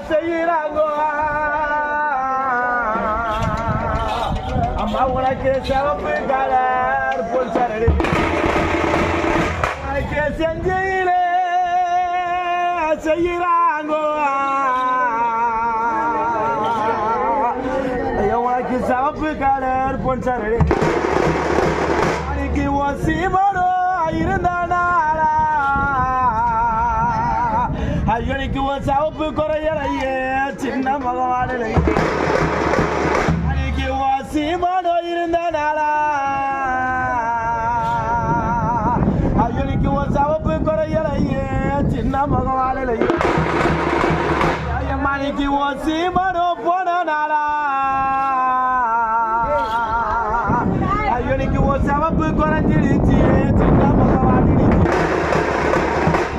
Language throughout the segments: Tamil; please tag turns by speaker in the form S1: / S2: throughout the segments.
S1: செய்யறாங்கோ அம்மா உனக்கு சிவப்பு கலர் போல்சார் உனக்கு செஞ்சையிலே செய்யறாங்கோ உனக்கு சிவப்பு கலர் போல்சார் அன்னைக்கு உன் சீமனோ இருந்தானா ஐயனுக்கு ஒரு சிவப்பு குறையலையே சின்ன மகவாடலை அன்னைக்கு ஒரு சீமானோ இருந்தனாலா ஐயனுக்கு ஒரு சிவப்பு குறையலையே சின்ன மகவாடலை அன்னைக்கு ஒரு சீமானோ போனாலா ஐயனுக்கு ஒரு சிவப்பு குறைஞ்சிடுச்சு சின்ன மகவாடிடுச்சு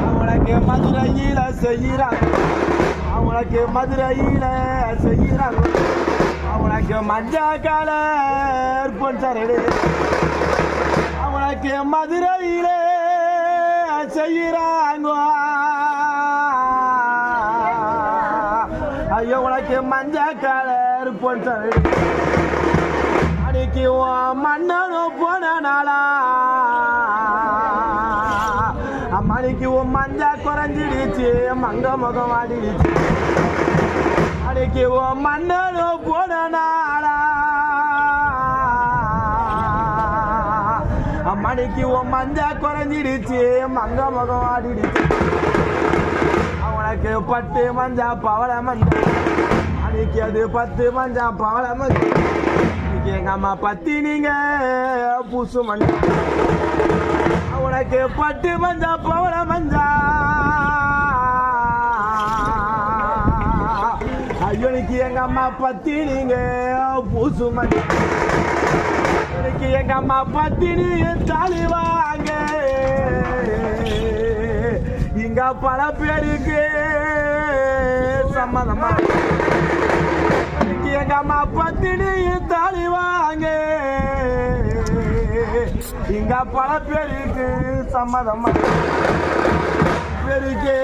S1: அவனுக்கு மதுரையில செய்யறாங்க அவனுக்கு மதுரையில செய்யறாங்க அவனுக்கு மஞ்சா கலர் பொன்சரடு அவனுக்கு மதுரையில செய்யறாங்க ஐயோ உனக்கு மஞ்சா கலர் பொன்சரடு அன்னைக்கு மன்னனும் போன நாளா அம்மானிக்கு உன் மஞ்சா குறைஞ்சிடுச்சு மங்க முகம் ஆடிடுச்சு அன்னைக்கு உன் மன்னனோ போன நாளா அம்மானிக்கு உன் மஞ்சா குறைஞ்சிடுச்சு மங்க முகம் ஆடிடுச்சு அவனுக்கு 10 மஞ்சா பவள மஞ்சா அன்னைக்கு அது 10 மஞ்சா பவள மஞ்சா இன்னைக்கு எங்க அம்மா பத்தி நீங்க பூசு மஞ்சா உனக்கு 10 மஞ்சா பவள மஞ்சா ஐயோனுக்கு எங்க அம்மா பத்தி நீங்க பூசு மஞ்சா எனக்கு எங்க அம்மா பத்தி நீங்க தாலி வாங்க இங்க பல பேருக்கு சம்மதமா எனக்கு எங்க அம்மா பத்தி நீங்க தாலி வாங்க இங்க பல பேருக்கு சம்மதமா பேருக்கு